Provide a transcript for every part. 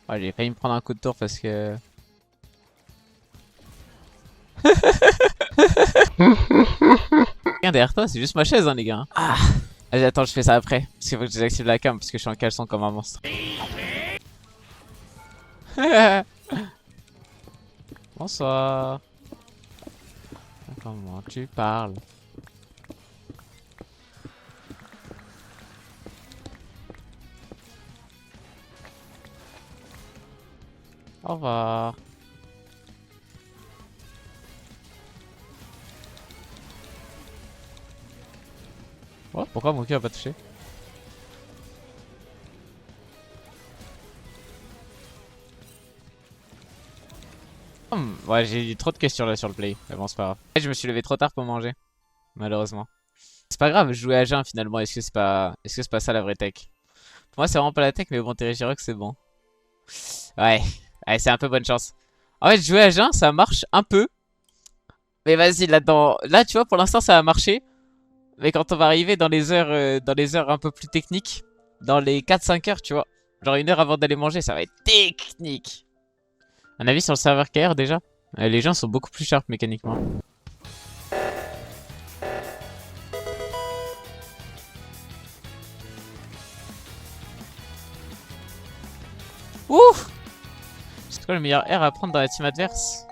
Ouais, j'ai failli me prendre un coup de tour parce que... Rien derrière toi, c'est juste ma chaise, hein, les gars. Ah. Vas-y, attends, je fais ça après. Parce qu'il faut que je désactive la cam parce que je suis en caleçon comme un monstre. Bonsoir. Comment tu parles? Au revoir. Oh, pourquoi mon cul a pas touché? Ouais, j'ai eu trop de questions là sur le play. Mais bon, c'est pas grave. Je me suis levé trop tard pour manger, malheureusement. C'est pas grave, jouer à jeun finalement. Est-ce que c'est pas ça la vraie tech? Pour moi, c'est vraiment pas la tech, mais bon, Terry c'est bon. Ouais, ouais, c'est un peu bonne chance. En fait, jouer à jeun, ça marche un peu. Mais vas-y, là, tu vois, pour l'instant, ça a marché. Mais quand on va arriver dans les heures un peu plus techniques, dans les 4-5 heures, tu vois, genre une heure avant d'aller manger, ça va être technique. Un avis sur le serveur KR déjà? Les gens sont beaucoup plus sharp mécaniquement. Ouh! C'est quoi le meilleur air à prendre dans la team adverse?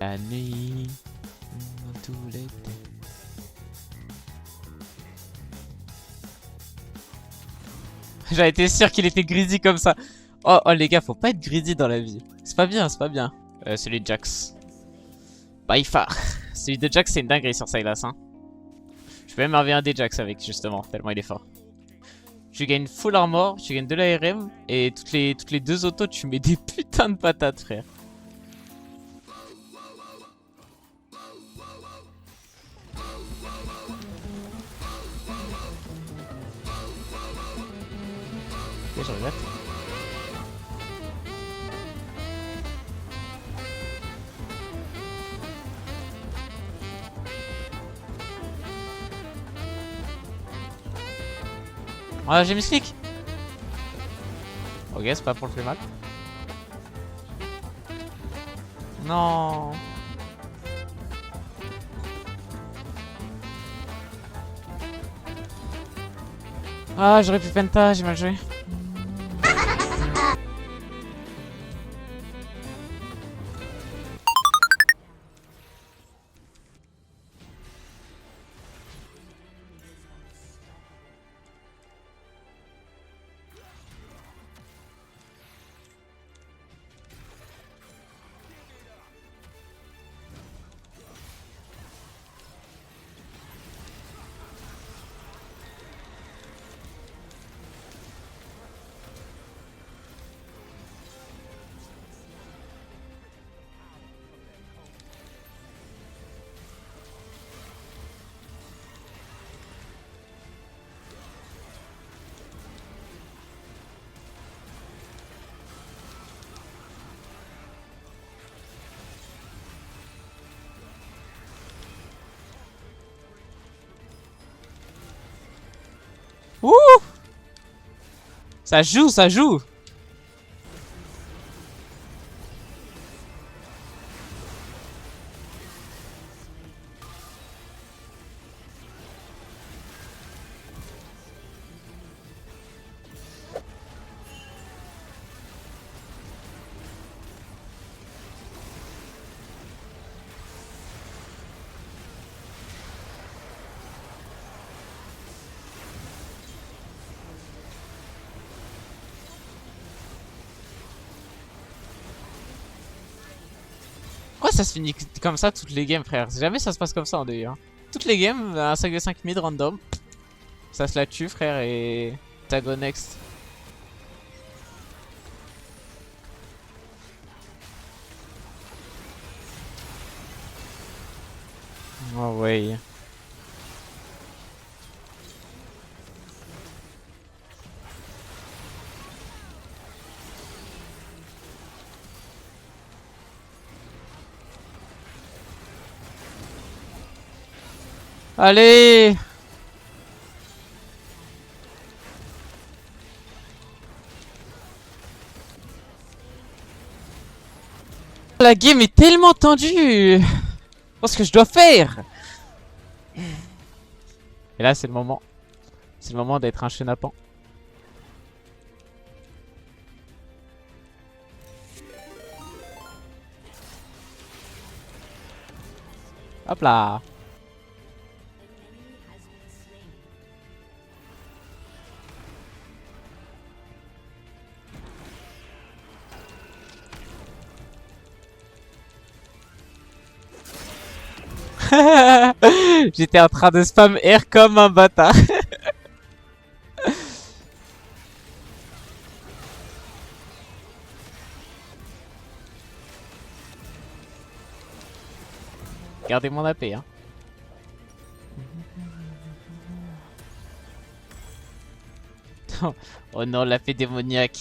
La nuit, tous les J'avais été sûr qu'il était greedy comme ça. Oh, oh les gars, faut pas être greedy dans la vie. C'est pas bien, c'est pas bien. Celui de Jax. By far. Celui de Jax, c'est une dinguerie sur Sylas, hein. Je peux même enlever un des Jax avec, justement, tellement il est fort. Tu gagnes full armor, tu gagnes de l'ARM, et toutes les deux autos, tu mets des putains de patates, frère. Ok, je regrette. Ah, j'ai mis click. Ok, c'est pas pour le plus mal. Non. Ah, j'aurais pu penta, j'ai mal joué. Ouh! Ça joue, ça joue! Pourquoi ça se finit comme ça toutes les games, frère? Jamais ça se passe comme ça en DU, hein. Toutes les games, un 5v5 mid random, ça se la tue, frère, et ça go next. Oh ouais. Allez! La game est tellement tendue. Qu'est-ce que je dois faire? Et là, c'est le moment. C'est le moment d'être un chenapan. Hop là. J'étais en train de spam R comme un bâtard. Gardez mon AP, hein. Oh non, l'AP démoniaque.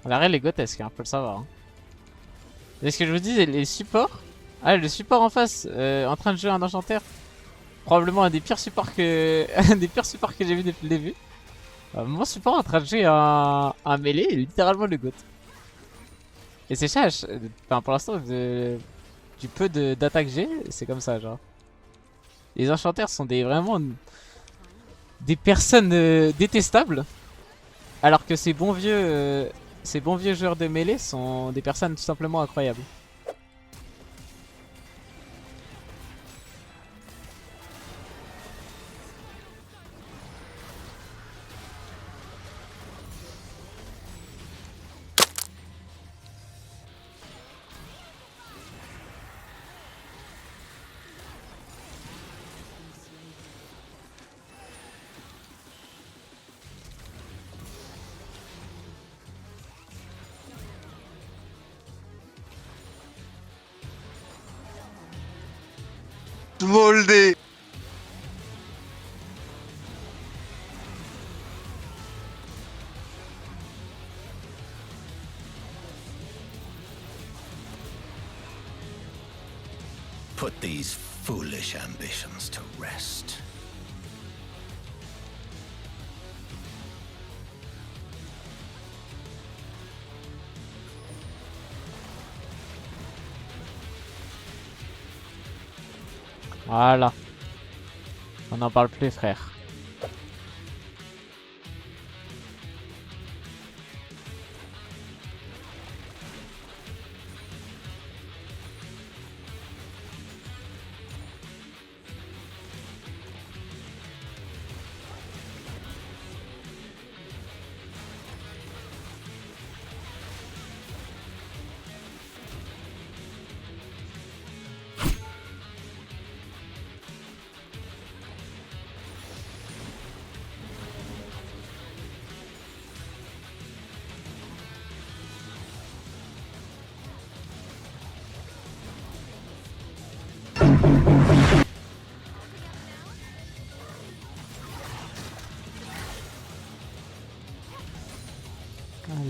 On arrête les grotesques, hein, faut le savoir. Hein. C'est ce que je vous dis, les supports. Ah, le support en face, en train de jouer un enchanteur. Probablement un des pires supports que, un des pires supports que j'ai vu depuis le début. Mon support en train de jouer un mêlée, est littéralement le goat. Et c'est ça, enfin pour l'instant, du peu d'attaque que j'ai, c'est comme ça, genre. Les enchanteurs sont vraiment des personnes détestables, alors que ces bons vieux joueurs de mêlée sont des personnes tout simplement incroyables. Moldé. Put these foolish ambitions to rest. Voilà. On n'en parle plus, frère.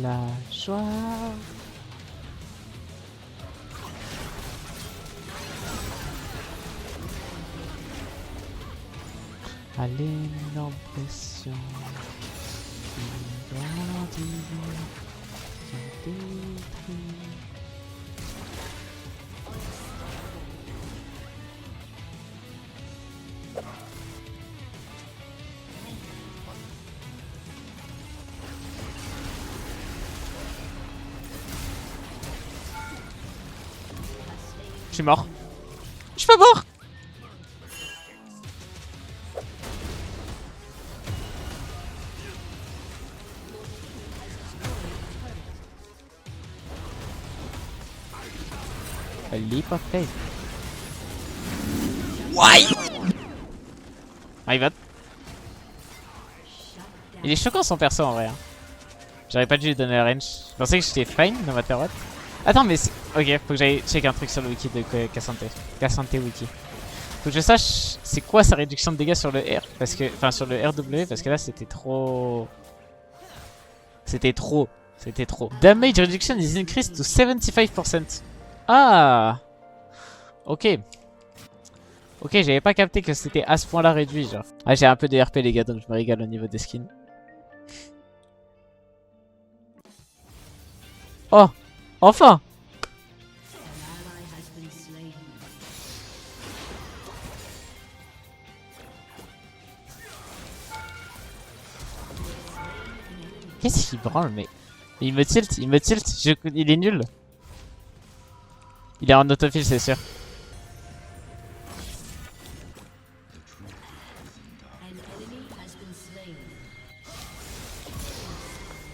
La joie. Allez, l'impression. Je suis mort. Je suis pas mort. A leap of faith. Why? Ah, il va. Il est choquant son perso en vrai. Hein. J'aurais pas dû lui donner la range. Je pensais que j'étais fine no matter what. Attends, mais ok, faut que j'aille check un truc sur le wiki de Cassante. Cassante wiki. Faut que je sache c'est quoi sa réduction de dégâts sur le R. Parce que. Enfin, sur le RW, parce que là c'était trop. C'était trop. C'était trop. Damage reduction is increased to 75%. Ah. Ok. Ok, j'avais pas capté que c'était à ce point-là réduit, genre. Ah, j'ai un peu de RP, les gars, donc je me régale au niveau des skins. Oh. Enfin. Qu'est-ce qu'il branle, mais... Il me tilt, il me tilt. Il est nul. Il est en autofill, c'est sûr.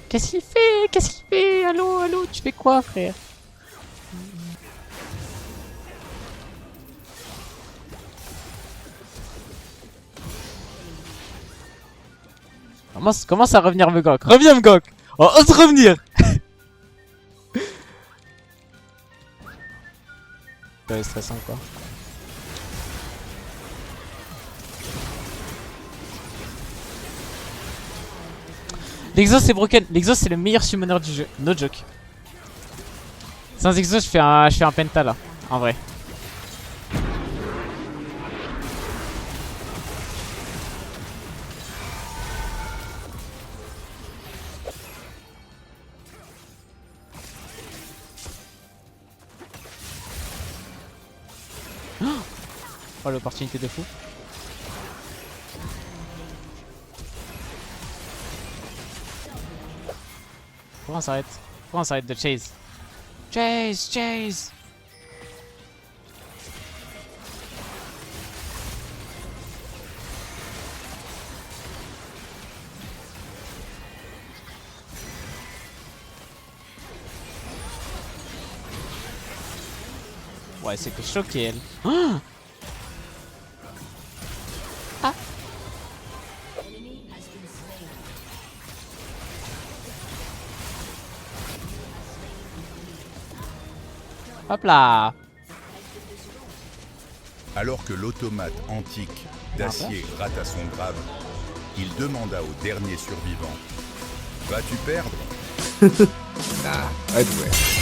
Qu'est-ce qu'il fait? Qu'est-ce qu'il fait? Allô, allô, tu fais quoi, frère? Commence à revenir, Mgok. Reviens, Mgok! Oh, ose revenir! C'est stressant, quoi. L'exos c'est broken. L'exos c'est le meilleur summoner du jeu. No joke. Sans exos je fais un penta là. En vrai. Oh l'opportunité de fou. Pourquoi on s'arrête? Pourquoi on s'arrête de chase? Chase, chase! Ouais, c'est que choqué elle. Oh ah! Hop là! Alors que l'automate antique d'acier rate à son grave, il demanda au dernier survivant: vas-tu perdre? Nah, I'd win.